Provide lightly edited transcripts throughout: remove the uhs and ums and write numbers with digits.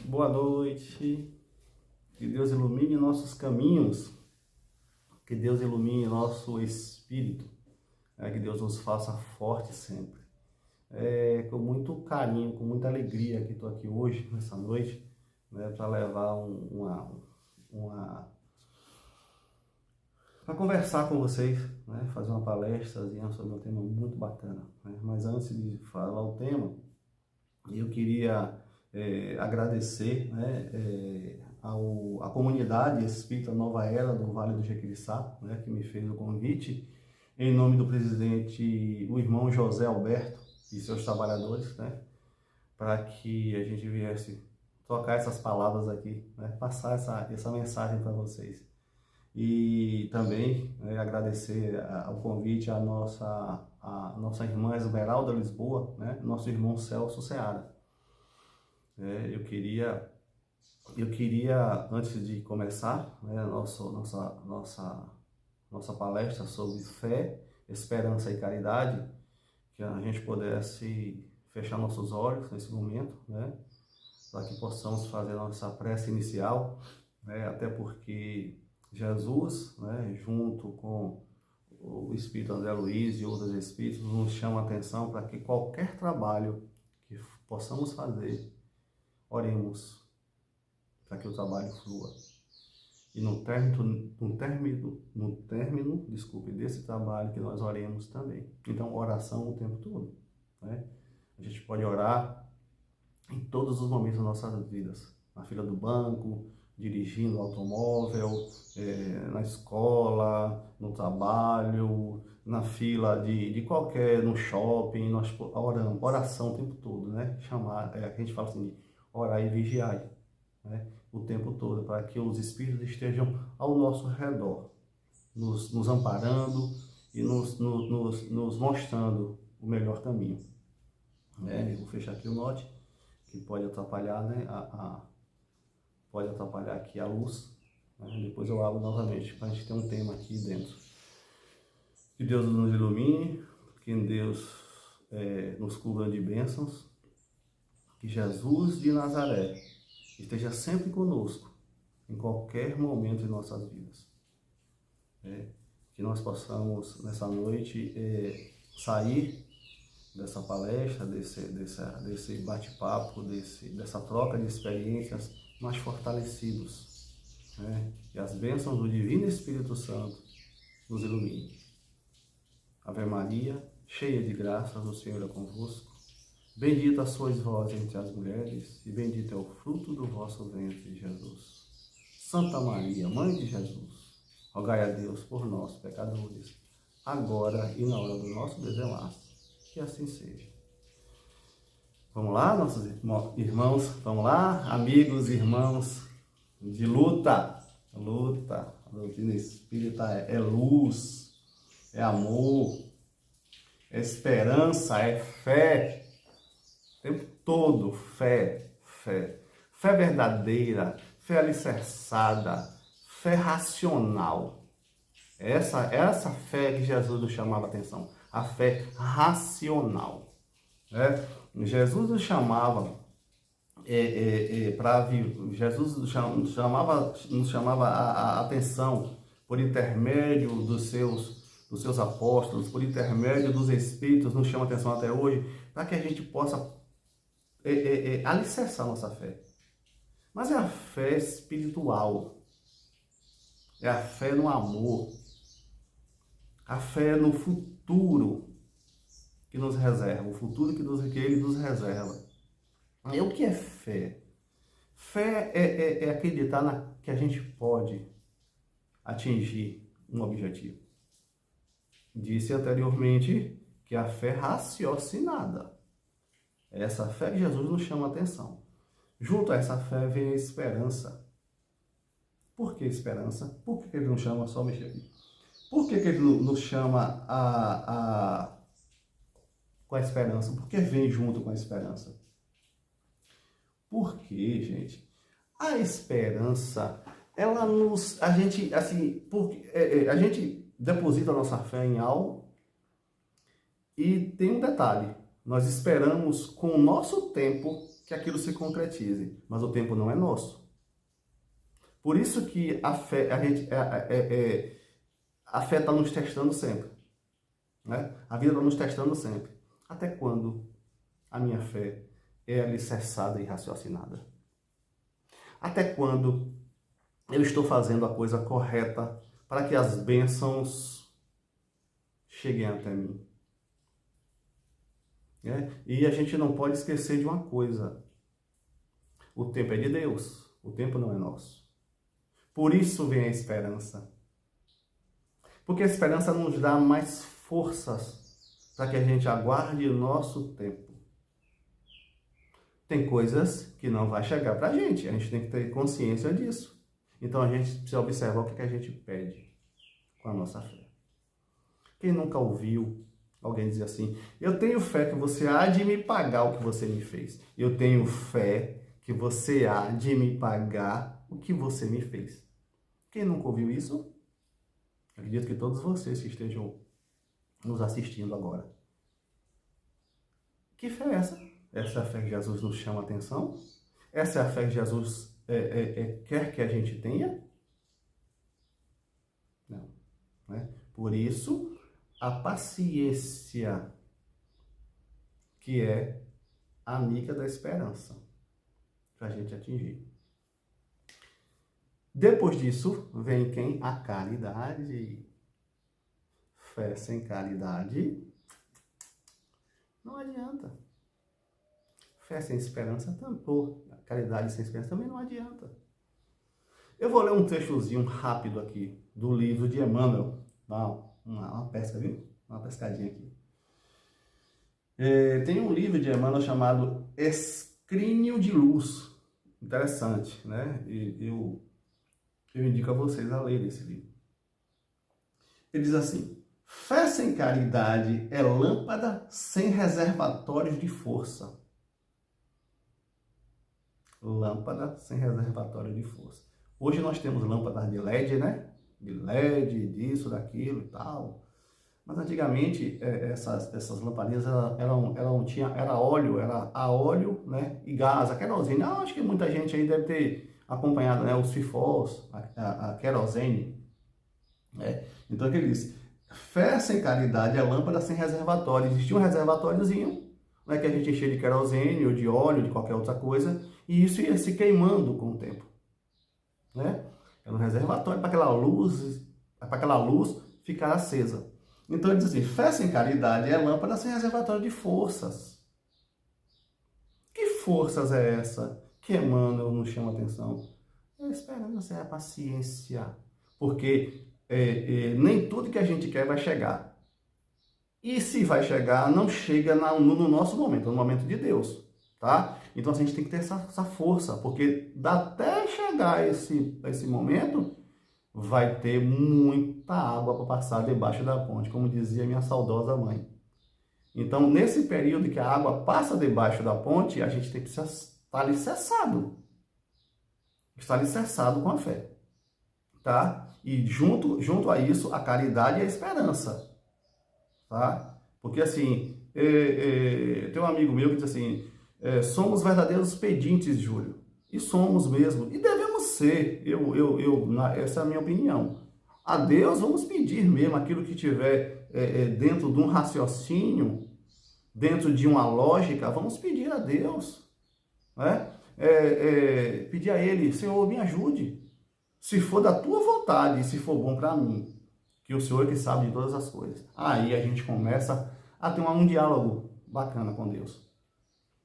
Boa noite. Que Deus ilumine nossos caminhos. Que Deus ilumine nosso espírito. Que Deus nos faça forte sempre. Com muito carinho, com muita alegria que estou aqui hoje, nessa noite, né, para levar para conversar com vocês, né, fazer uma palestrazinha sobre um tema muito bacana, né? Mas antes de falar o tema, eu queria agradecer, né, à comunidade Espírita Nova Era do Vale do Jequitinhonha, né, que me fez o convite, em nome do presidente, o irmão José Alberto e seus trabalhadores, né, para que a gente viesse trocar essas palavras aqui, né, passar essa mensagem para vocês. E também agradecer ao convite a nossa irmã Esmeralda Lisboa, né, nosso irmão Celso Seara. Eu queria, antes de começar, né, nossa palestra sobre fé, esperança e caridade, que a gente pudesse fechar nossos olhos nesse momento, né, para que possamos fazer a nossa prece inicial, né, até porque Jesus, né, junto com o Espírito André Luiz e outros Espíritos, nos chama a atenção para que qualquer trabalho que possamos fazer, oremos para que o trabalho flua. E no término, desculpe, desse trabalho que nós oremos também. Então, oração o tempo todo, né? A gente pode orar em todos os momentos das nossas vidas. Na fila do banco, dirigindo o automóvel, na escola, no trabalho, na fila de qualquer, no shopping, nós oramos, oração o tempo todo, né? A gente fala assim, orar e vigiar, né, o tempo todo, para que os Espíritos estejam ao nosso redor, nos amparando e nos mostrando o melhor caminho. Eu vou fechar aqui o note, que pode atrapalhar, né, pode atrapalhar aqui a luz, né? Depois eu abro novamente, para a gente ter um tema aqui dentro. Que Deus nos ilumine, que Deus nos cubra de bênçãos, que Jesus de Nazaré esteja sempre conosco, em qualquer momento de nossas vidas. Que nós possamos, nessa noite, sair dessa palestra, desse bate-papo, dessa troca de experiências mais fortalecidos, né? E as bênçãos do Divino Espírito Santo nos iluminem. Ave Maria, cheia de graças, o Senhor é convosco. Bendita sois vós entre as mulheres, e bendito é o fruto do vosso ventre, Jesus. Santa Maria, Mãe de Jesus, rogai a Deus por nós, pecadores, agora e na hora do nosso desenlace. Que assim seja. Vamos lá, nossos irmãos, vamos lá, amigos, irmãos de luta. Luta, a doutrina espírita é luz, é amor, é esperança, é fé. O tempo todo, fé. Fé verdadeira, fé alicerçada, fé racional. Essa fé que Jesus nos chamava a atenção, a fé racional. Jesus nos chamava Jesus nos chamava a atenção por intermédio dos seus apóstolos, por intermédio dos Espíritos, nos chama a atenção até hoje, para que a gente possa alicerçar nossa fé. Mas é a fé espiritual, é a fé no amor, a fé no futuro que nos reserva, o futuro que Ele nos reserva. E o que é fé? Fé é acreditar que a gente pode atingir um objetivo. Disse anteriormente que a fé raciocinada. É essa fé que Jesus nos chama a atenção. Junto a essa fé vem a esperança. Por que esperança? Por que ele não chama só mexer aqui? Por que ele nos chama com a esperança? Por que vem junto com a esperança? Porque, gente, a esperança, a gente deposita a nossa fé em algo e tem um detalhe. Nós esperamos com o nosso tempo que aquilo se concretize, mas o tempo não é nosso. Por isso que a fé, a fé está nos testando sempre, né? A vida está nos testando sempre. Até quando a minha fé é alicerçada e raciocinada? Até quando eu estou fazendo a coisa correta para que as bênçãos cheguem até mim? E a gente não pode esquecer de uma coisa: o tempo é de Deus, o tempo não é nosso. Por isso vem a esperança. Porque a esperança nos dá mais forças para que a gente aguarde o nosso tempo. Tem coisas que não vai chegar para a gente tem que ter consciência disso. Então a gente precisa observar o que a gente pede com a nossa fé. Quem nunca ouviu alguém dizer assim: eu tenho fé que você há de me pagar o que você me fez. Eu tenho fé que você há de me pagar o que você me fez. Quem nunca ouviu isso? Acredito que todos vocês que estejam nos assistindo agora. Que fé é essa? Essa é a fé que Jesus nos chama a atenção? Essa é a fé que Jesus quer que a gente tenha? Não. Né? Por isso, a paciência, que é amiga da esperança, para a gente atingir. Depois disso, vem quem? A caridade. Fé sem caridade não adianta. Fé sem esperança tampouco. Caridade sem esperança também não adianta. Eu vou ler um trechozinho rápido aqui do livro de Emmanuel. Dá uma pesca, viu? Uma pescadinha aqui. Tem um livro de Emmanuel chamado Escrínio de Luz. Interessante, né? Eu indico a vocês a lerem esse livro. Ele diz assim: fé sem caridade é lâmpada sem reservatórios de força. Lâmpada sem reservatório de força. Hoje nós temos lâmpadas de LED, né? De LED, disso, daquilo e tal. Mas antigamente essas lampadinhas era óleo, era a óleo, né? E gás, a querosene. Acho que muita gente aí deve ter acompanhado, né? Os fifós, a querosene. Né? Então, o que ele diz? Fé sem caridade é lâmpada sem reservatório. Existia um reservatóriozinho, né, que a gente enchia de querosene ou de óleo, de qualquer outra coisa, e isso ia se queimando com o tempo. Né? Era um reservatório para aquela luz ficar acesa. Então ele diz assim: fé sem caridade é lâmpada sem reservatório de forças. Que forças é essa que Emmanuel nos chama a atenção? É a esperança, é a paciência. Porque nem tudo que a gente quer vai chegar. E se vai chegar, não chega no nosso momento, no momento de Deus. Tá? Então a gente tem que ter essa força, porque até chegar esse momento, vai ter muita água para passar debaixo da ponte, como dizia minha saudosa mãe. Então, nesse período que a água passa debaixo da ponte, a gente tem que estar alicerçado. Estar alicerçado com a fé. Tá? E junto a isso, a caridade e a esperança. Tá? Porque assim, tem um amigo meu que diz assim: somos verdadeiros pedintes, Júlio. E somos mesmo. E devemos ser. Essa é a minha opinião. A Deus vamos pedir mesmo aquilo que tiver dentro de um raciocínio, dentro de uma lógica, vamos pedir a Deus. Né? Pedir a Ele: Senhor, me ajude. Se for da tua vontade, se for bom para mim, que o Senhor é que sabe de todas as coisas. Aí a gente começa a ter um diálogo bacana com Deus.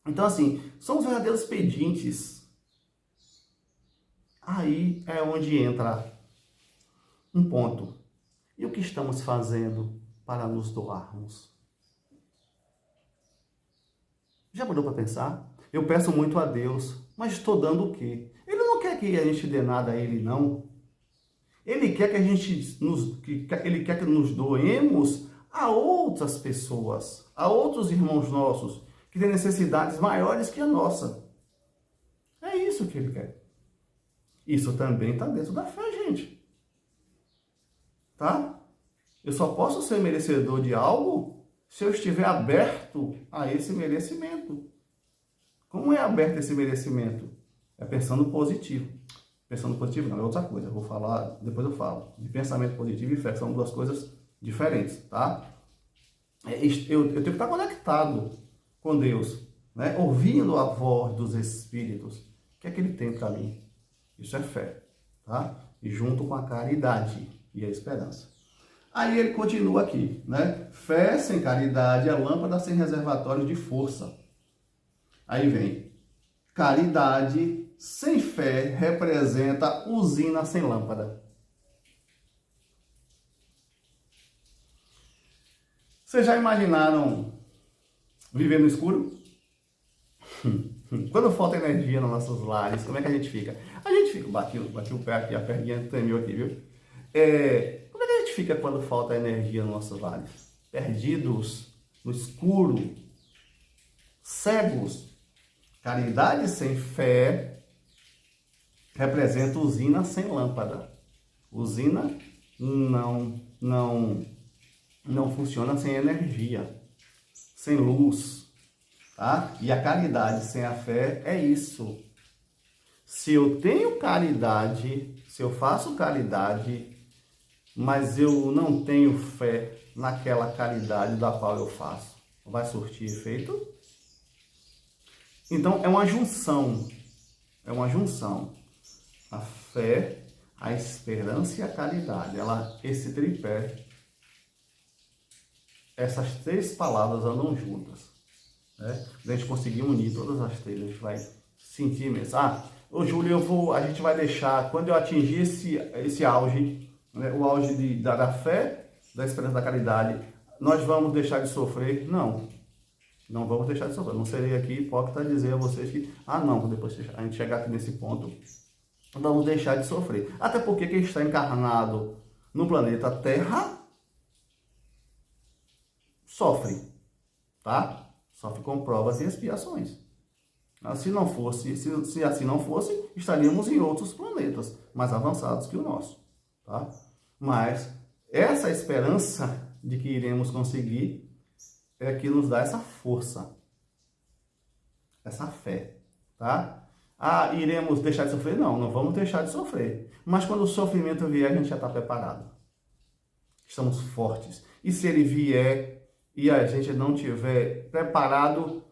Então, assim, somos verdadeiros pedintes. Aí é onde entra um ponto. E o que estamos fazendo para nos doarmos? Já parou para pensar? Eu peço muito a Deus, mas estou dando o quê? Ele não quer que a gente dê nada a Ele, não. Ele quer que Ele quer que nos doemos a outras pessoas, a outros irmãos nossos, que têm necessidades maiores que a nossa. É isso que Ele quer. Isso também está dentro da fé, gente. Tá? Eu só posso ser merecedor de algo se eu estiver aberto a esse merecimento. Como é aberto esse merecimento? É pensando positivo. Pensando positivo não, é outra coisa. Eu vou falar, depois eu falo. De pensamento positivo e fé são duas coisas diferentes, tá? Eu tenho que estar conectado com Deus, né? Ouvindo a voz dos Espíritos. O que é que Ele tem para mim? Isso é fé, tá? E junto com a caridade e a esperança. Aí ele continua aqui, né? Fé sem caridade é lâmpada sem reservatório de força. Aí vem, caridade sem fé representa usina sem lâmpada. Vocês já imaginaram viver no escuro? Quando falta energia nos nossos lares, como é que a gente fica? A gente fica, bati o pé aqui, a perninha tremeu aqui, viu? Como é que a gente fica quando falta energia nos nossos lares? Perdidos, no escuro, cegos. Caridade sem fé representa usina sem lâmpada. Usina não funciona sem energia, sem luz, tá? E a caridade sem a fé é isso. Se eu tenho caridade, se eu faço caridade, mas eu não tenho fé naquela caridade da qual eu faço, vai surtir efeito? Então, é uma junção. A fé, a esperança e a caridade. Esse tripé, essas três palavras andam juntas. Né? A gente conseguir unir todas as três, a gente vai sentir mesmo. Ô Júlio, a gente vai deixar, quando eu atingir esse auge, né, o auge da fé, da esperança, da caridade, nós vamos deixar de sofrer? Não vamos deixar de sofrer. Não serei aqui hipócrita dizer a vocês que, não, depois a gente chegar aqui nesse ponto, vamos deixar de sofrer. Até porque quem está encarnado no planeta Terra sofre, tá? Sofre com provas e expiações. Se assim não fosse, estaríamos em outros planetas mais avançados que o nosso, tá? Mas essa esperança de que iremos conseguir é que nos dá essa força, essa fé, tá? Iremos deixar de sofrer? Não vamos deixar de sofrer. Mas quando o sofrimento vier, a gente já está preparado. Estamos fortes. E se ele vier e a gente não tiver preparado,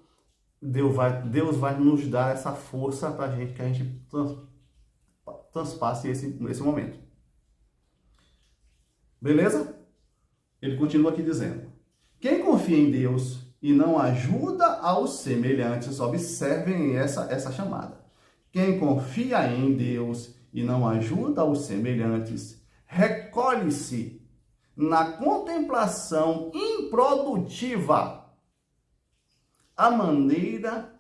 Deus vai nos dar essa força para que a gente transpasse esse momento. Beleza? Ele continua aqui dizendo: quem confia em Deus e não ajuda aos semelhantes, observem essa chamada. Quem confia em Deus e não ajuda aos semelhantes, recolhe-se na contemplação improdutiva, à maneira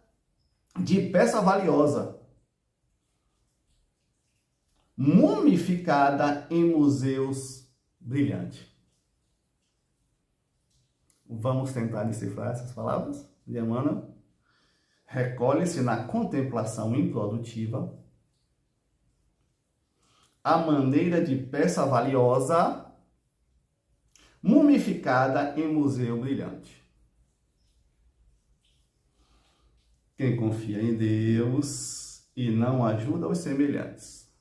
de peça valiosa, mumificada em museus brilhantes. Vamos tentar decifrar essas palavras de Emmanuel. Recolhe-se na contemplação improdutiva, à maneira de peça valiosa, mumificada em museu brilhante. Quem confia em Deus e não ajuda os semelhantes.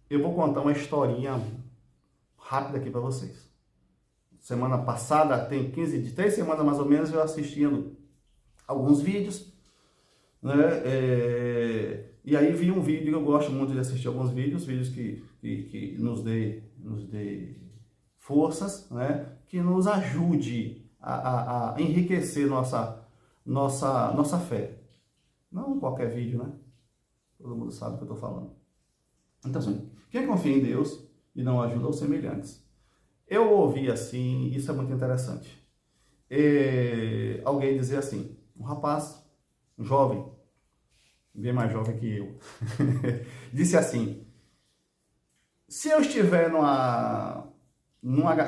Eu vou contar uma historinha rápida aqui para vocês. Semana passada, tem 3 semanas mais ou menos, eu assistindo alguns vídeos, né? E aí vi um vídeo, eu gosto muito de assistir alguns vídeos que nos dê forças, né? Que nos ajude a enriquecer nossa fé. Não qualquer vídeo, né? Todo mundo sabe o que eu estou falando. Então, assim, quem confia em Deus e não ajuda os semelhantes. Eu ouvi assim, isso é muito interessante. Alguém dizer assim, um rapaz, um jovem, bem mais jovem que eu, disse assim: se eu estiver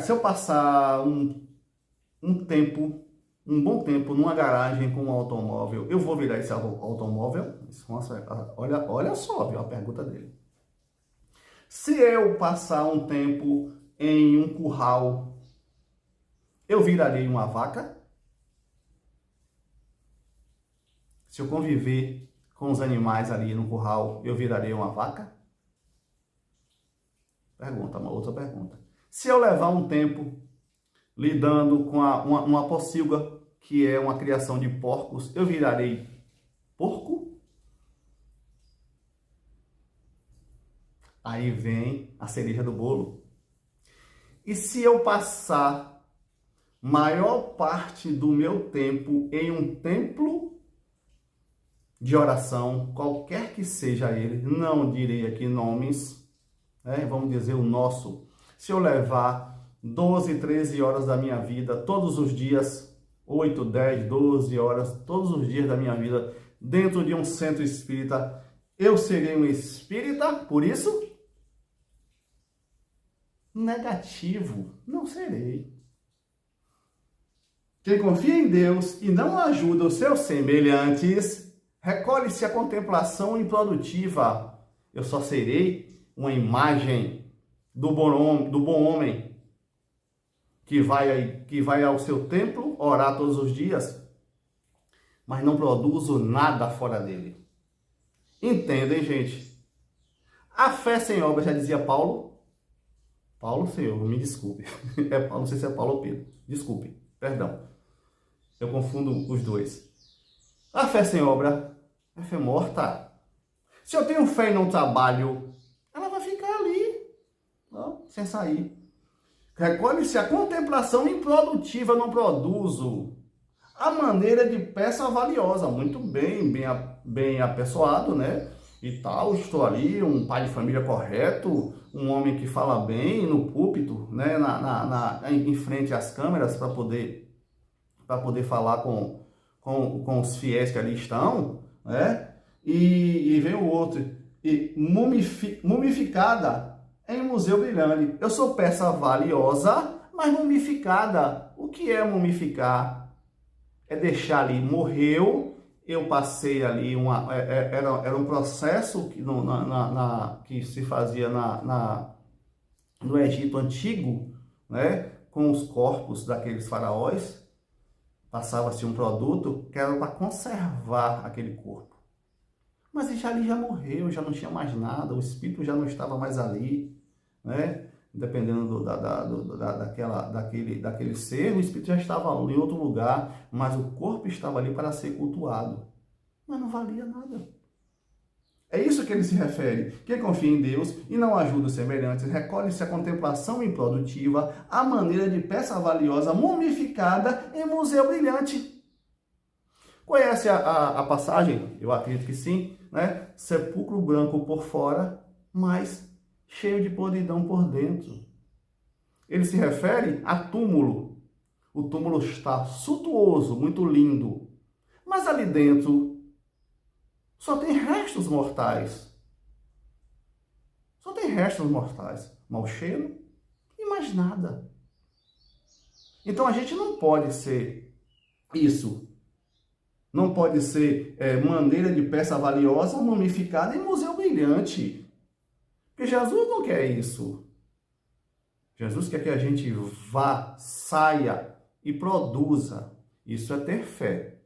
se eu passar um bom tempo numa garagem com um automóvel, eu vou virar esse automóvel? Olha só, viu, a pergunta dele. Se eu passar um tempo em um curral, eu virarei uma vaca? Se eu conviver com os animais ali no curral, eu virarei uma vaca? Pergunta, uma outra pergunta. Se eu levar um tempo lidando com uma pocilga, que é uma criação de porcos, eu virarei porco? Aí vem a cereja do bolo. E se eu passar maior parte do meu tempo em um templo de oração, qualquer que seja ele, não direi aqui nomes, né? Vamos dizer o nosso. Se eu levar 12, 13 horas da minha vida, todos os dias, 8, 10, 12 horas, todos os dias da minha vida, dentro de um centro espírita, eu serei um espírita, por isso? Negativo, não serei. Quem confia em Deus e não ajuda os seus semelhantes, recolhe-se à contemplação improdutiva. Eu só serei uma imagem do bom homem que vai ao seu templo orar todos os dias, mas não produzo nada fora dele. Entendem, gente? A fé sem obra, já dizia Paulo. Paulo, Senhor, me desculpe. É Paulo, não sei se é Paulo ou Pedro. Desculpe, perdão. Eu confundo os dois. A fé sem obra é fé morta. Se eu tenho fé e não trabalho, ela vai ficar ali, não, sem sair. Recolhe-se a contemplação improdutiva, não produzo. A maneira de peça valiosa, muito bem apessoado, né? E tal, estou ali, um pai de família correto, um homem que fala bem no púlpito, né? Em frente às câmeras para poder falar com os fiéis que ali estão, né? E vem o outro, e mumificada em museu brilhante. Eu sou peça valiosa, mas mumificada. O que é mumificar? É deixar ali, morreu, eu passei ali, era um processo que se fazia no Egito Antigo, né? Com os corpos daqueles faraós, passava-se um produto que era para conservar aquele corpo. Mas ele já morreu, já não tinha mais nada, o espírito já não estava mais ali, né? Dependendo daquele ser, o espírito já estava em outro lugar, mas o corpo estava ali para ser cultuado. Mas não valia nada. É isso que ele se refere. Quem confia em Deus e não ajuda os semelhantes, recolhe-se à contemplação improdutiva, à maneira de peça valiosa mumificada em museu brilhante. Conhece a passagem? Eu acredito que sim, né? Sepulcro branco por fora, mas cheio de podridão por dentro. Ele se refere a túmulo. O túmulo está suntuoso, muito lindo, mas ali dentro só tem restos mortais. Só tem restos mortais. Mau cheiro e mais nada. Então a gente não pode ser isso. Não pode ser maneira de peça valiosa mumificada em museu brilhante. Porque Jesus não quer isso. Jesus quer que a gente vá, saia e produza. Isso é ter fé.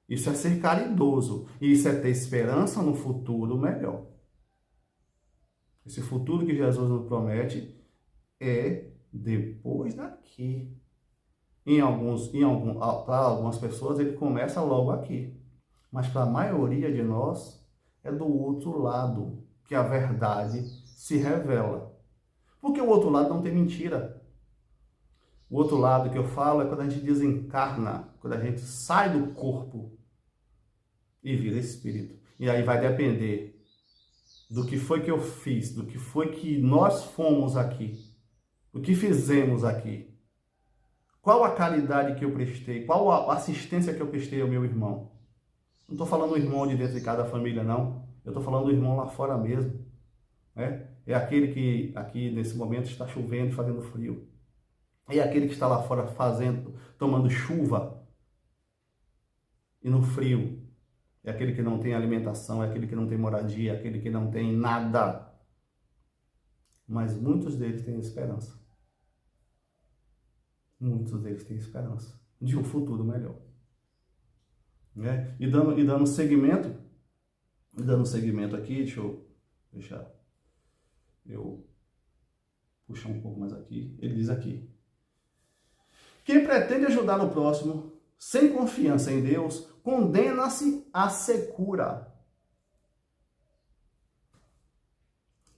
Isso é ser caridoso. Isso é ter esperança no futuro melhor. Esse futuro que Jesus nos promete é depois daqui. Para algumas pessoas ele começa logo aqui. Mas para a maioria de nós é do outro lado que a verdade se revela. Porque o outro lado não tem mentira. O outro lado que eu falo é quando a gente desencarna, quando a gente sai do corpo e vira espírito. E aí vai depender do que foi que eu fiz, do que foi que nós fomos aqui, do que fizemos aqui. Qual a caridade que eu prestei, qual a assistência que eu prestei ao meu irmão. Não estou falando do irmão de dentro de cada família, não. Eu estou falando do irmão lá fora mesmo. É aquele que aqui nesse momento está chovendo e fazendo frio. É aquele que está lá fora tomando chuva e no frio. É aquele que não tem alimentação, é aquele que não tem moradia, é aquele que não tem nada. Mas muitos deles têm esperança. Muitos deles têm esperança de um futuro melhor. né? E dando seguimento aqui, deixar eu puxar um pouco mais aqui. Ele diz aqui: quem pretende ajudar o próximo sem confiança em Deus, condena-se à secura,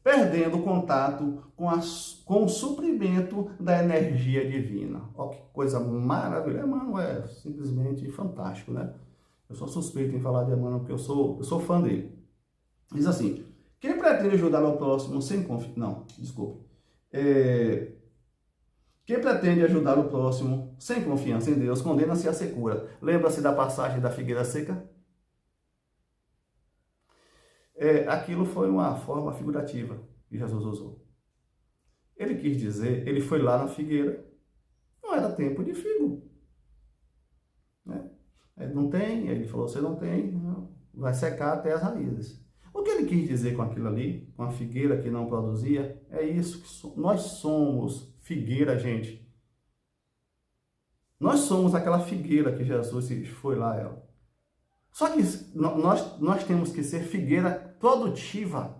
perdendo contato com o suprimento da energia divina. Olha que coisa maravilhosa. Emmanuel é simplesmente fantástico, né? Eu sou suspeito em falar de Emmanuel porque eu sou fã dele. Diz assim: quem pretende ajudar o próximo sem confiança... Não, desculpe. Quem pretende ajudar o próximo sem confiança em Deus, condena-se à secura. Lembra-se da passagem da figueira seca? Aquilo foi uma forma figurativa que Jesus usou. Ele quis dizer, ele foi lá na figueira, não era tempo de figo. Né? Não tem, ele falou, você não tem, vai secar até as raízes. O que ele quis dizer com aquilo ali, com a figueira que não produzia, é isso, que nós somos figueira, gente. Nós somos aquela figueira que Jesus foi lá, ela. Só que nós temos que ser figueira produtiva.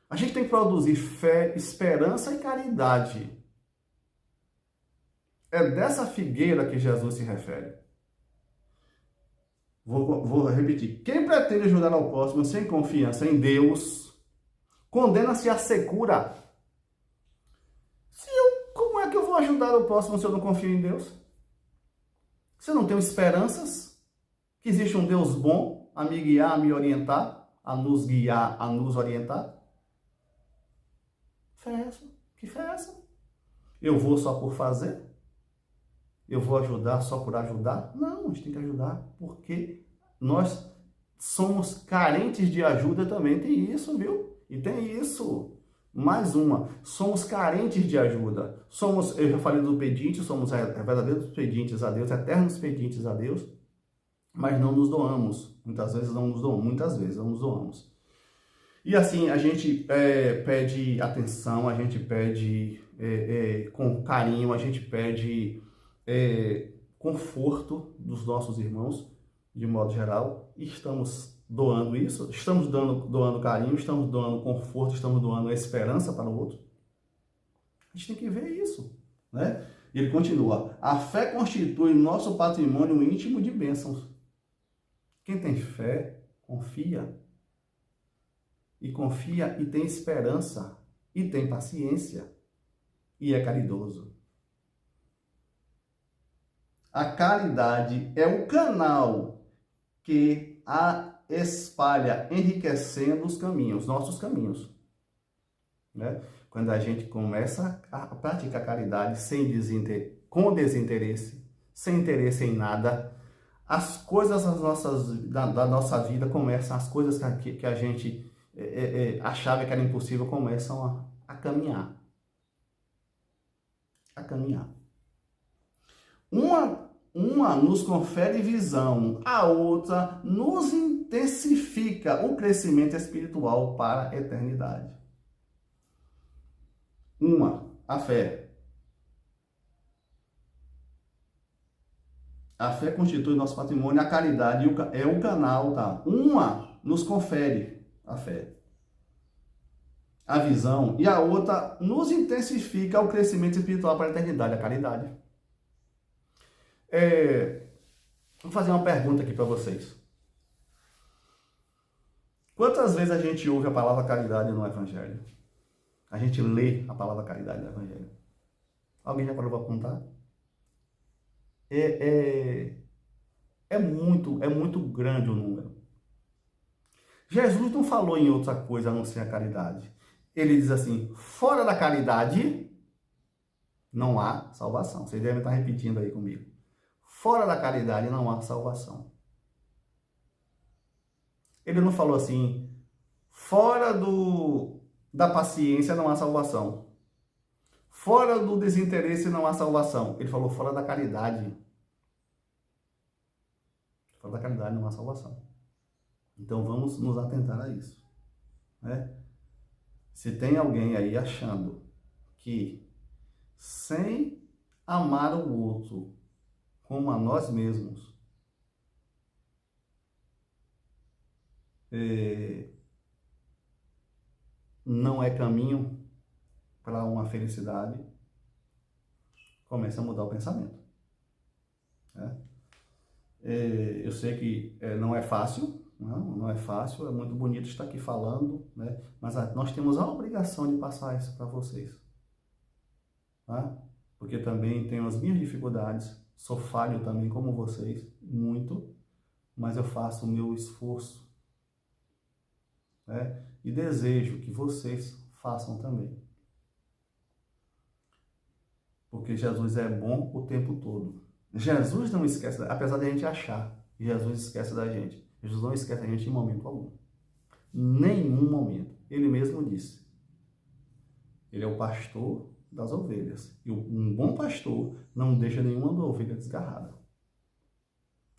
A gente tem que produzir fé, esperança e caridade. É dessa figueira que Jesus se refere. Vou repetir. Quem pretende ajudar ao próximo sem confiança em Deus, condena-se à secura. Como é que eu vou ajudar o próximo se eu não confio em Deus? Se eu não tenho esperanças que existe um Deus bom a me guiar, a me orientar, a nos guiar, a nos orientar? Fé é essa? Que fé é essa? Eu vou só por fazer? Eu vou ajudar só por ajudar? Não, a gente tem que ajudar porque nós somos carentes de ajuda também. Tem isso, viu? E tem isso. Mais uma. Somos carentes de ajuda. Eu já falei do pedinte, somos verdadeiros pedintes a Deus, eternos pedintes a Deus, mas não nos doamos. Muitas vezes não nos doamos. E assim, a gente pede atenção, a gente pede com carinho, a gente pede conforto dos nossos irmãos, de modo geral, e estamos doando isso, estamos doando carinho, estamos doando conforto, estamos doando esperança para o outro. A gente tem que ver isso, né? E ele continua: a fé constitui nosso patrimônio íntimo de bênçãos. Quem tem fé, confia. E confia e tem esperança, e tem paciência, e é caridoso. A caridade é o canal que a espalha, enriquecendo os caminhos, nossos caminhos. Né? Quando a gente começa a praticar caridade com desinteresse, sem interesse em nada, as coisas da nossa vida começam, as coisas que a gente achava que era impossível começam a caminhar. A caminhar. Uma nos confere visão, a outra nos intensifica o crescimento espiritual para a eternidade. A fé. A fé constitui nosso patrimônio, a caridade é o canal, tá? Uma nos confere a fé, a visão, e a outra nos intensifica o crescimento espiritual para a eternidade, a caridade. Vou fazer uma pergunta aqui para vocês. Quantas vezes a gente ouve a palavra caridade no Evangelho? A gente lê a palavra caridade no Evangelho? Alguém já parou para apontar? É muito grande o número. Jesus não falou em outra coisa a não ser a caridade. Ele diz assim: fora da caridade não há salvação. Vocês devem estar repetindo aí comigo. Fora da caridade não há salvação. Ele não falou assim: fora da paciência não há salvação. Fora do desinteresse não há salvação. Ele falou fora da caridade. Fora da caridade não há salvação. Então vamos nos atentar a isso. Né? Se tem alguém aí achando que sem amar o outro como a nós mesmos, não é caminho para uma felicidade, comece a mudar o pensamento. Né? Eu sei que não é fácil, não é fácil, é muito bonito estar aqui falando, né? Mas nós temos a obrigação de passar isso para vocês. Tá? Porque também tenho as minhas dificuldades, sou falho também como vocês, muito, mas eu faço o meu esforço, né? E desejo que vocês façam também. Porque Jesus é bom o tempo todo. Jesus não esquece, apesar de a gente achar que Jesus esquece da gente. Jesus não esquece da gente em momento algum. Nenhum momento. Ele mesmo disse. Ele é o pastor das ovelhas. E um bom pastor não deixa nenhuma ovelha desgarrada.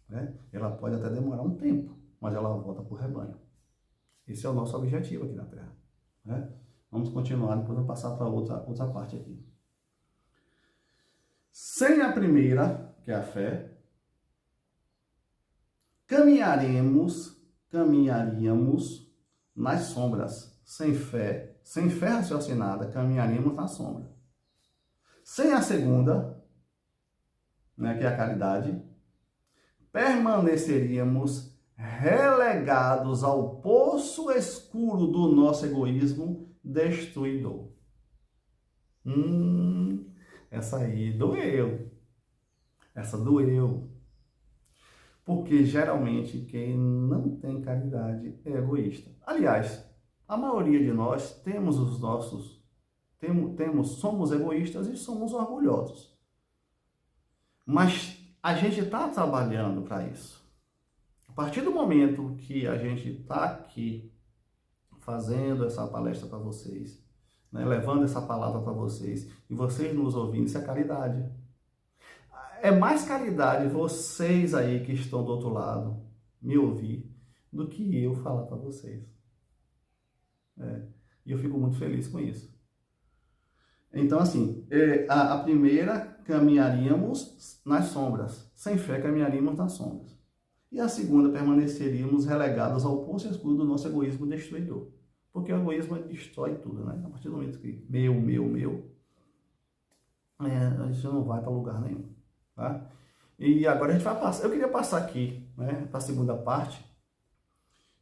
Né? Ela pode até demorar um tempo, mas ela volta para o rebanho. Esse é o nosso objetivo aqui na Terra. Né? Vamos continuar, depois eu vou passar para outra parte aqui. Sem a primeira, que é a fé, caminharíamos nas sombras. Sem fé raciocinada, caminharíamos na sombra. Sem a segunda, né, que é a caridade, permaneceríamos relegados ao poço escuro do nosso egoísmo destruidor. Essa aí doeu. Essa doeu. Porque geralmente quem não tem caridade é egoísta. Aliás, a maioria de nós temos os nossos, somos egoístas e somos orgulhosos. Mas a gente está trabalhando para isso. A partir do momento que a gente está aqui fazendo essa palestra para vocês, né, levando essa palavra para vocês, e vocês nos ouvindo, isso é caridade. É mais caridade vocês aí que estão do outro lado me ouvir do que eu falar para vocês. E eu fico muito feliz com isso. Então, assim, a primeira, caminharíamos nas sombras. Sem fé, caminharíamos nas sombras. E a segunda, permaneceríamos relegados ao poço escuro do nosso egoísmo destruidor. Porque o egoísmo destrói tudo, né? A partir do momento que meu, a gente não vai para lugar nenhum. Tá? E agora a gente vai passar. Eu queria passar aqui, né, para a segunda parte.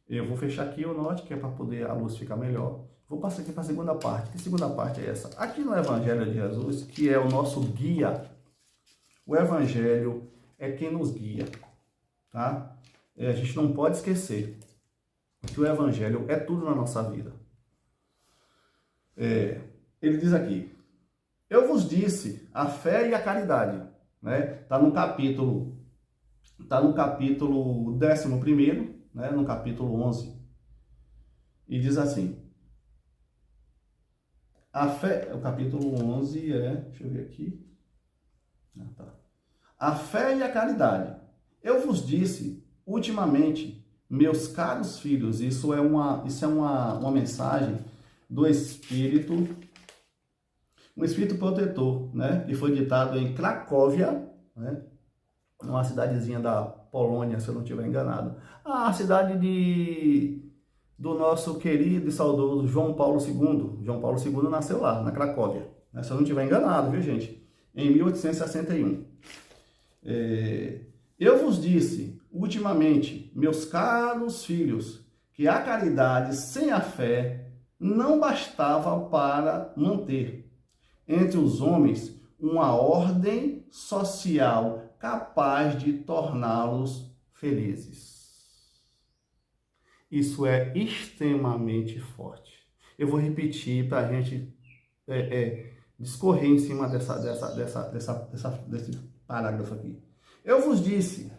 Eu vou fechar aqui o note, que é para poder a luz ficar melhor. Vou passar aqui para a segunda parte. Que segunda parte é essa? Aqui no Evangelho de Jesus, que é o nosso guia. O Evangelho é quem nos guia, tá? A gente não pode esquecer que o Evangelho é tudo na nossa vida. Ele diz aqui: eu vos disse a fé e a caridade. Né? Está no capítulo 11º, né? No capítulo 11. E diz assim: a fé, o capítulo 11 deixa eu ver aqui. A fé e a caridade. Eu vos disse ultimamente, meus caros filhos, isso é uma mensagem do Espírito, um Espírito protetor, né? Que foi ditado em Cracóvia, né? Uma cidadezinha da Polônia, se eu não estiver enganado. A cidade do nosso querido e saudoso João Paulo II. João Paulo II nasceu lá, na Cracóvia, né? Se eu não estiver enganado, viu, gente? Em 1861. Eu vos disse ultimamente, meus caros filhos, que a caridade sem a fé não bastava para manter entre os homens uma ordem social capaz de torná-los felizes. Isso é extremamente forte. Eu vou repetir para a gente discorrer em cima desse parágrafo aqui. Eu vos disse,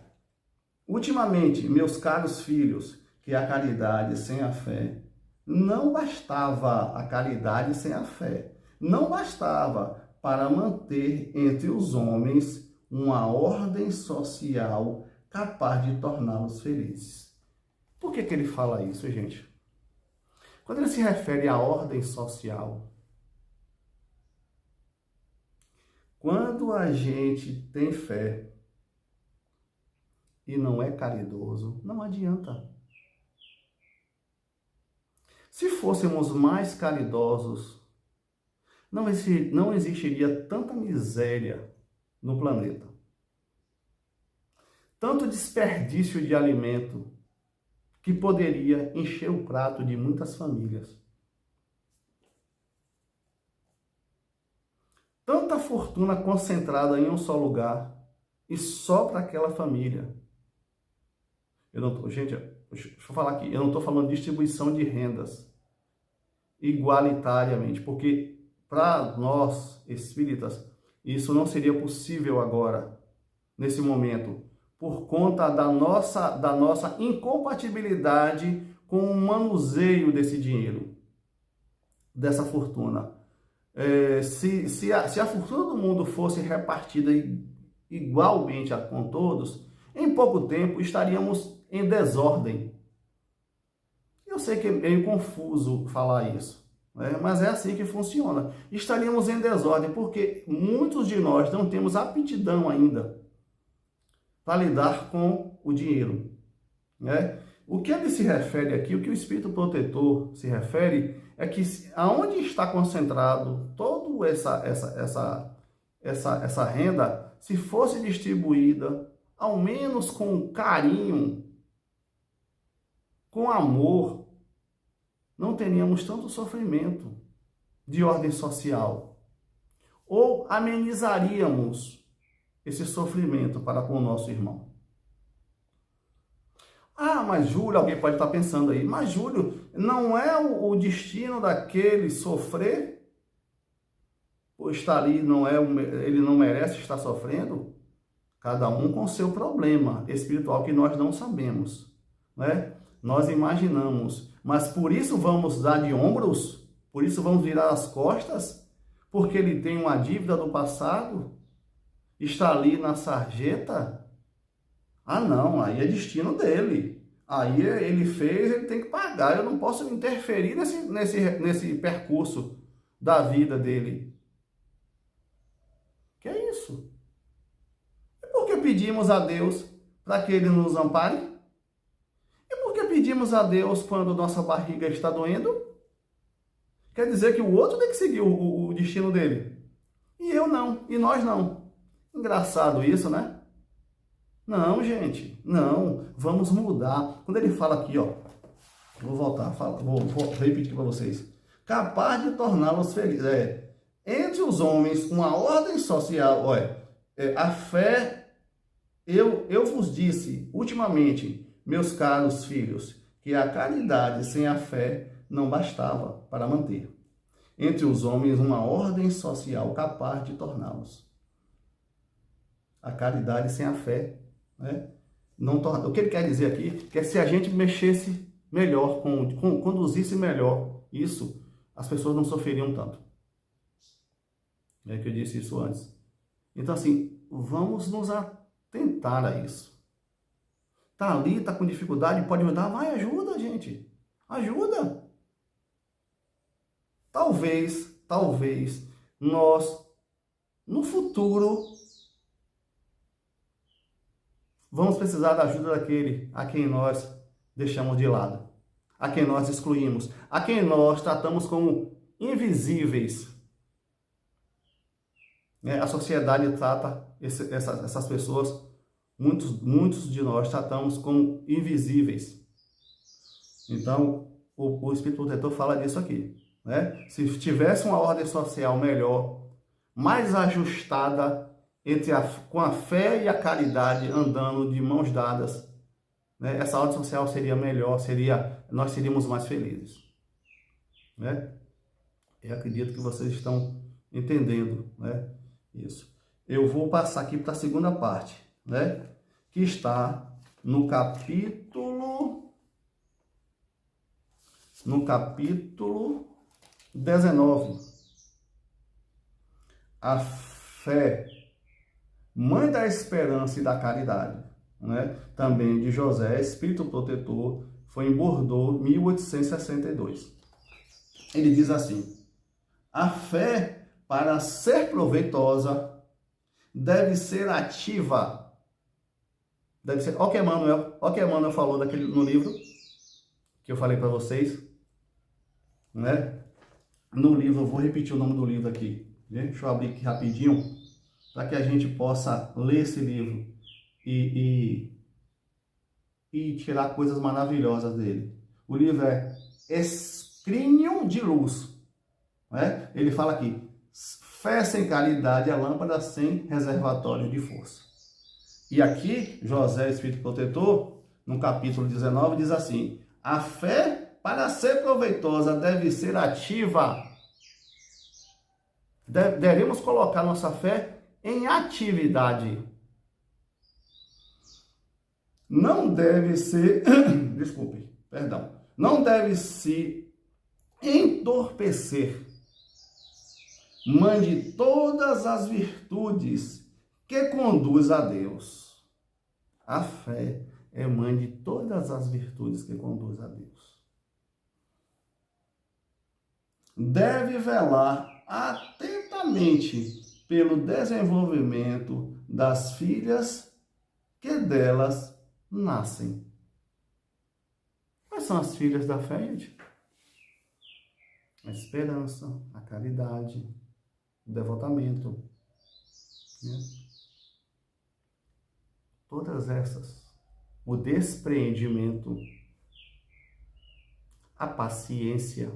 ultimamente, meus caros filhos, que a caridade sem a fé não bastava, a caridade sem a fé não bastava para manter entre os homens uma ordem social capaz de torná-los felizes. Por que ele fala isso, gente? Quando ele se refere à ordem social, quando a gente tem fé e não é caridoso, não adianta. Se fôssemos mais caridosos, não existiria tanta miséria no planeta, tanto desperdício de alimento que poderia encher o prato de muitas famílias. Tanta fortuna concentrada em um só lugar e só para aquela família. Gente, deixa eu falar aqui, eu não estou falando de distribuição de rendas igualitariamente, porque para nós espíritas isso não seria possível agora, nesse momento, por conta da nossa incompatibilidade com o manuseio desse dinheiro, dessa fortuna. Se a fortuna do mundo fosse repartida igualmente com todos, em pouco tempo estaríamos em desordem. Eu sei que é meio confuso falar isso, né? Mas é assim que funciona. Estaríamos em desordem porque muitos de nós não temos aptidão ainda para lidar com o dinheiro, né? O que ele se refere aqui, o que o Espírito Protetor se refere, é que aonde está concentrado toda essa renda, se fosse distribuída, ao menos com carinho, com amor, não teríamos tanto sofrimento de ordem social. Ou amenizaríamos esse sofrimento para com o nosso irmão. Ah, mas Júlio, alguém pode estar pensando aí, mas Júlio, não é o destino daquele sofrer? Por estar ali, ele não merece estar sofrendo? Cada um com seu problema espiritual que nós não sabemos, né? Nós imaginamos, mas por isso vamos dar de ombros? Por isso vamos virar as costas? Porque ele tem uma dívida do passado? Está ali na sarjeta? Ah, não, aí é destino dele. Aí ele fez, ele tem que pagar. Eu não posso interferir nesse percurso da vida dele. Que é isso? E por que pedimos a Deus para que ele nos ampare? E por que pedimos a Deus quando nossa barriga está doendo? Quer dizer que o outro tem que seguir o destino dele. E eu não, e nós não. Engraçado isso, né? Não, gente, não, vamos mudar. Quando ele fala aqui, ó, vou voltar, vou repetir para vocês. Capaz de torná-los felizes. Entre os homens, uma ordem social, olha, a fé, eu vos disse, ultimamente, meus caros filhos, que a caridade sem a fé não bastava para manter. Entre os homens, uma ordem social capaz de torná-los. A caridade sem a fé, né? Não torna... O que ele quer dizer aqui é que se a gente mexesse melhor, conduzisse melhor isso, as pessoas não sofreriam tanto. É que eu disse isso antes. Então, assim, vamos nos atentar a isso. Tá ali, tá com dificuldade, pode ajudar? Vai, ajuda, gente. Ajuda. Talvez, nós, no futuro, vamos precisar da ajuda daquele a quem nós deixamos de lado, a quem nós excluímos, a quem nós tratamos como invisíveis. A sociedade trata essas pessoas, muitos de nós tratamos como invisíveis. Então, o Espírito Protetor fala disso aqui, né? Se tivesse uma ordem social melhor, mais ajustada, com a fé e a caridade andando de mãos dadas, né? Essa ordem social seria melhor, nós seríamos mais felizes, né? Eu acredito que vocês estão entendendo, né? Isso. Eu vou passar aqui para a segunda parte, né? Que está no capítulo 19. A fé, mãe da esperança e da caridade, né? Também de José, Espírito Protetor, foi em Bordeaux, 1862. Ele diz assim: a fé, para ser proveitosa, deve ser ativa. Deve ser. Olha o que Emmanuel falou no livro que eu falei para vocês. né? No livro, eu vou repetir o nome do livro aqui. Deixa eu abrir aqui rapidinho, para que a gente possa ler esse livro e tirar coisas maravilhosas dele. O livro é Escrínio de Luz, né? Ele fala aqui, fé sem caridade é lâmpada sem reservatório de força. E aqui, José, Espírito Protetor, no capítulo 19, diz assim, a fé, para ser proveitosa, deve ser ativa. Devemos colocar nossa fé em atividade. Não deve ser, desculpe, perdão, não deve se entorpecer. Mande todas as virtudes que conduz a Deus. A fé é mande todas as virtudes que conduz a Deus. Deve velar atentamente pelo desenvolvimento das filhas que delas nascem. Quais são as filhas da fé, gente? A esperança, a caridade, o devotamento, né? Todas essas, o despreendimento, a paciência,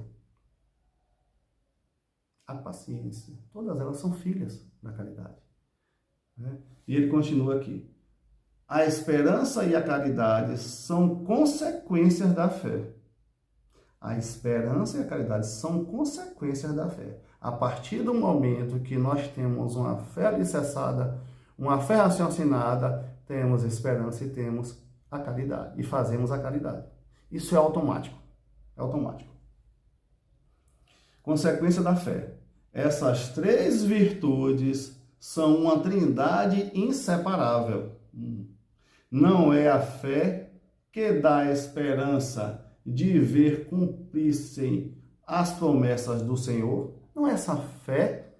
todas elas são filhas da caridade, né? E ele continua aqui, a esperança e a caridade são consequências da fé. A esperança e a caridade são consequências da fé. A partir do momento que nós temos uma fé alicerçada, uma fé raciocinada, temos esperança e temos a caridade. E fazemos a caridade. Isso é automático. É automático. Consequência da fé. Essas três virtudes são uma trindade inseparável. Não é a fé que dá a esperança de ver cumprir-se as promessas do Senhor. Não é essa fé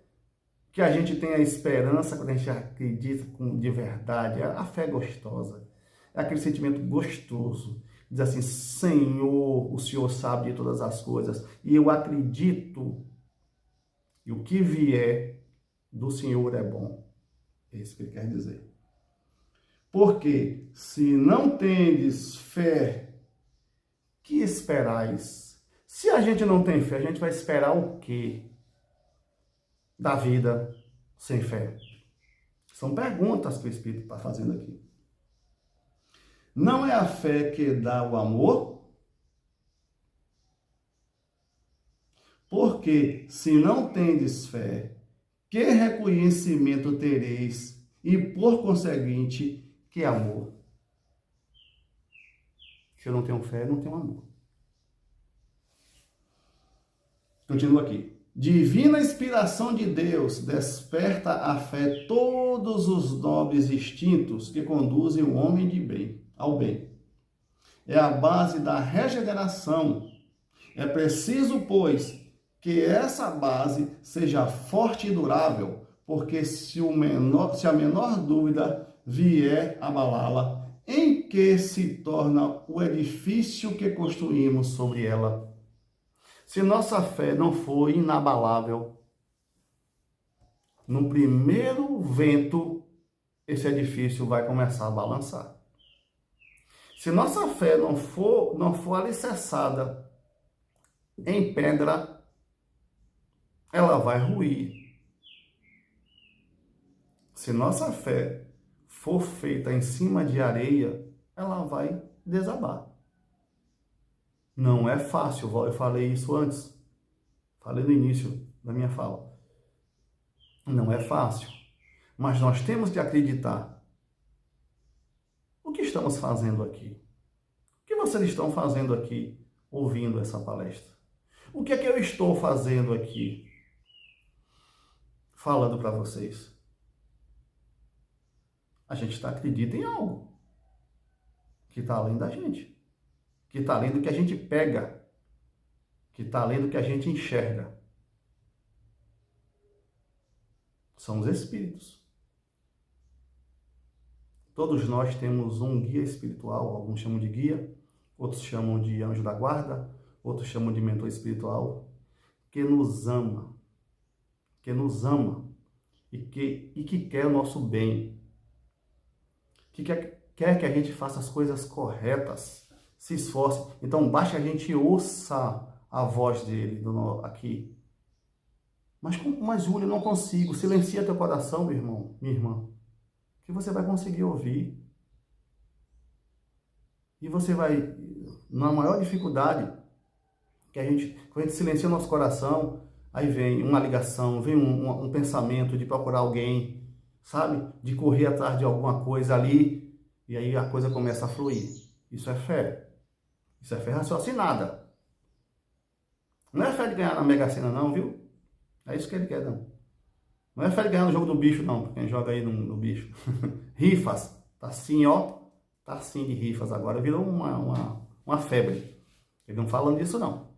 que a gente tem a esperança quando a gente acredita de verdade. A fé gostosa. É aquele sentimento gostoso. Diz assim, Senhor, o Senhor sabe de todas as coisas e eu acredito e o que vier do Senhor é bom. É isso que ele quer dizer. Porque se não tendes fé, que esperais? Se a gente não tem fé, a gente vai esperar o quê da vida sem fé? São perguntas que o Espírito está fazendo aqui. Não é a fé que dá o amor? Porque se não tendes fé, que reconhecimento tereis e, por conseguinte, que amor? Se eu não tenho fé, não tenho amor. Continua aqui. Divina inspiração de Deus desperta a fé todos os nobres instintos que conduzem o homem de bem, ao bem. É a base da regeneração. É preciso, pois, que essa base seja forte e durável, porque se a menor dúvida vier abalá-la, em que se torna o edifício que construímos sobre ela? Se nossa fé não for inabalável, no primeiro vento, esse edifício vai começar a balançar. Se nossa fé não for alicerçada em pedra, ela vai ruir. Se nossa fé for feita em cima de areia, ela vai desabar. Não é fácil, eu falei isso antes, falei no início da minha fala. Não é fácil, mas nós temos que acreditar. O que estamos fazendo aqui? O que vocês estão fazendo aqui, ouvindo essa palestra? O que é que eu estou fazendo aqui, falando para vocês? A gente acredita em algo que está além da gente, que está além do que a gente pega, que está além do que a gente enxerga. São os espíritos. Todos nós temos um guia espiritual, alguns chamam de guia, outros chamam de anjo da guarda, outros chamam de mentor espiritual, que nos ama, e que quer o nosso bem, que quer que a gente faça as coisas corretas, se esforce. Então, basta que a gente ouça a voz dele aqui. Mas Júlio, eu não consigo. Silencia teu coração, meu irmão, minha irmã, que você vai conseguir ouvir. E você vai, na maior dificuldade, quando a gente silencia o nosso coração, aí vem uma ligação, vem um pensamento de procurar alguém, sabe? De correr atrás de alguma coisa ali, e aí a coisa começa a fluir. Isso é fé. Isso é fé raciocinada. Não é fé de ganhar na Mega Sena não, viu? É isso que ele quer, não. Não é fé de ganhar no jogo do bicho, não. Quem joga aí no bicho. Rifas. Tá assim, ó. Tá assim de rifas agora. Virou uma febre. Ele não falando disso, não.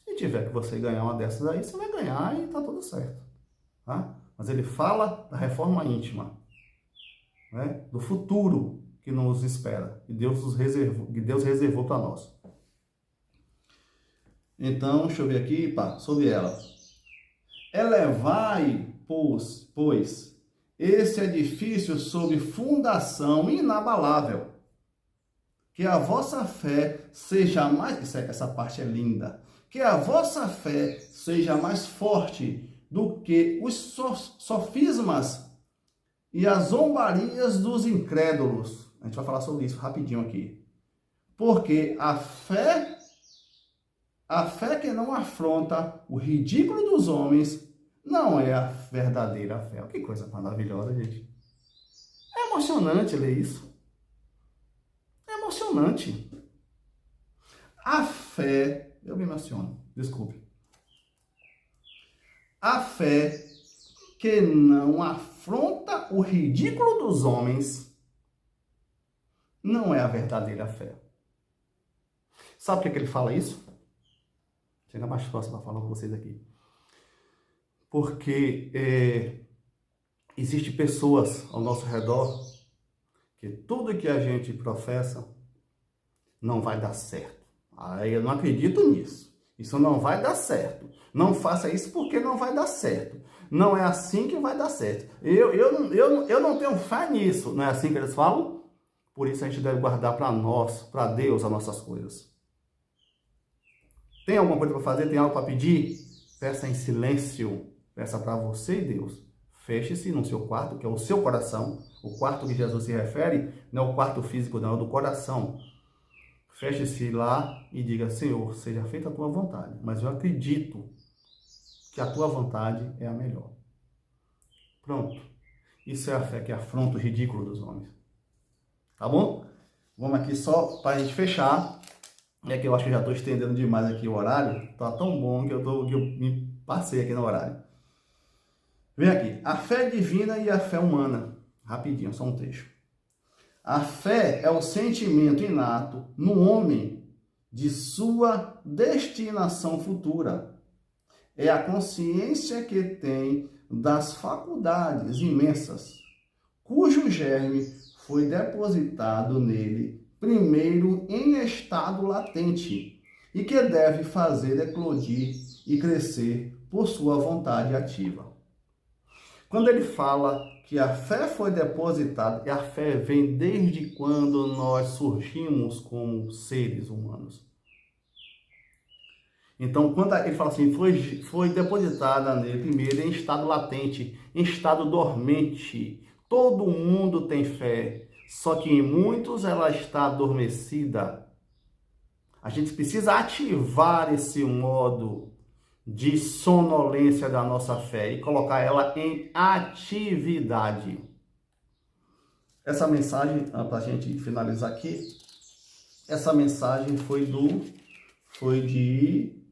Se tiver que você ganhar uma dessas aí, você vai ganhar e tá tudo certo. Tá? Mas ele fala da reforma íntima. Né? Do futuro que nos espera. Que Deus reservou para nós. Então, deixa eu ver aqui, sobre ela. Elevai, pois, esse edifício sob fundação inabalável, que a vossa fé seja mais... Essa parte é linda. Que a vossa fé seja mais forte do que os sofismas e as zombarias dos incrédulos. A gente vai falar sobre isso rapidinho aqui. Porque a fé que não afronta o ridículo dos homens não é a verdadeira fé. Que coisa maravilhosa, gente. É emocionante ler isso. É emocionante. A fé... Eu me emociono, desculpe. A fé que não afronta o ridículo dos homens não é a verdadeira fé. Sabe por que ele fala isso? Chega mais próximo para falar com vocês aqui. Porque existem pessoas ao nosso redor que tudo que a gente professa não vai dar certo. Aí eu não acredito nisso. Isso não vai dar certo. Não faça isso porque não vai dar certo. Não é assim que vai dar certo. Eu não tenho fé nisso. Não é assim que eles falam? Por isso a gente deve guardar para nós, para Deus, as nossas coisas. Tem alguma coisa para fazer? Tem algo para pedir? Peça em silêncio. Peça para você e Deus. Feche-se no seu quarto, que é o seu coração. O quarto que Jesus se refere não é o quarto físico, não, é o do coração. Feche-se lá e diga: Senhor, seja feita a tua vontade. Mas eu acredito que a tua vontade é a melhor. Pronto. Isso é a fé que afronta o ridículo dos homens. Tá bom? Vamos aqui só para a gente fechar. É que eu acho que eu já estou estendendo demais aqui o horário. Tá tão bom que eu me passei aqui no horário. Vem aqui. A fé divina e a fé humana. Rapidinho, só um trecho. A fé é o sentimento inato no homem de sua destinação futura. É a consciência que tem das faculdades imensas, cujo germe foi depositado nele primeiro em estado latente e que deve fazer eclodir e crescer por sua vontade ativa. Quando ele fala que a fé foi depositada, e a fé vem desde quando nós surgimos como seres humanos. Então, quando ele fala assim, foi depositada nele primeiro em estado latente, em estado dormente. Todo mundo tem fé, só que em muitos ela está adormecida. A gente precisa ativar esse modo de sonolência da nossa fé e colocar ela em atividade. Essa mensagem, para a gente finalizar aqui, essa mensagem foi de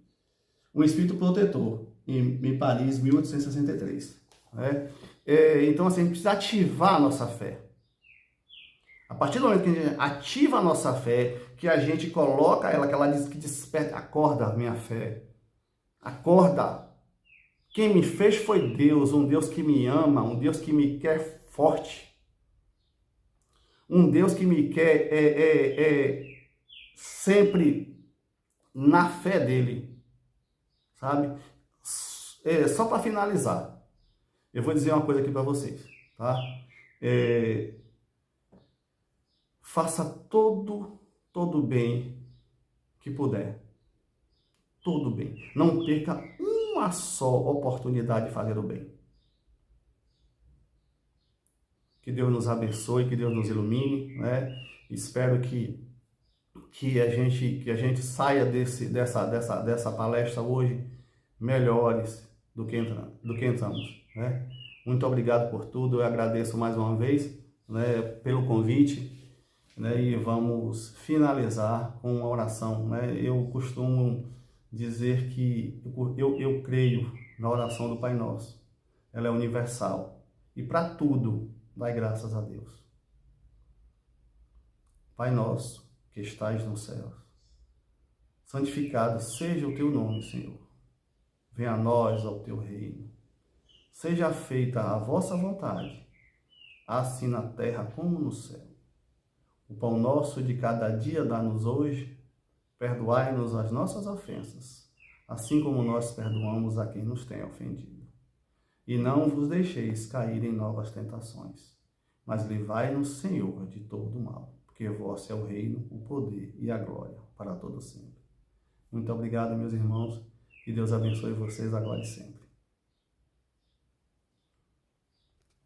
Um Espírito Protetor, em Paris, 1863. Né? Então, assim, a gente precisa ativar a nossa fé. A partir do momento que a gente ativa a nossa fé, que a gente coloca ela, que ela diz que desperta, acorda minha fé, acorda. Quem me fez foi Deus, um Deus que me ama, um Deus que me quer forte. Um Deus que me quer sempre na fé dele, sabe? Só para finalizar, eu vou dizer uma coisa aqui para vocês, tá? Faça todo bem que puder. Todo bem. Não perca uma só oportunidade de fazer o bem. Que Deus nos abençoe, que Deus nos ilumine, né? Espero que a gente saia dessa palestra hoje melhores do que entramos, né? Muito obrigado por tudo. Eu agradeço mais uma vez, né, pelo convite, né? E vamos finalizar com uma oração, né? Eu costumo dizer que eu creio na oração do Pai Nosso. Ela é universal e para tudo dai graças a Deus. Pai nosso, que estais nos céus, santificado seja o teu nome, Senhor. Venha a nós ao teu reino. Seja feita a vossa vontade, assim na terra como no céu. O pão nosso de cada dia dá-nos hoje. Perdoai-nos as nossas ofensas, assim como nós perdoamos a quem nos tem ofendido. E não vos deixeis cair em novas tentações, mas livrai-nos, Senhor, de todo o mal, porque vosso é o reino, o poder e a glória para todo sempre. Muito obrigado, meus irmãos, que Deus abençoe vocês agora e sempre.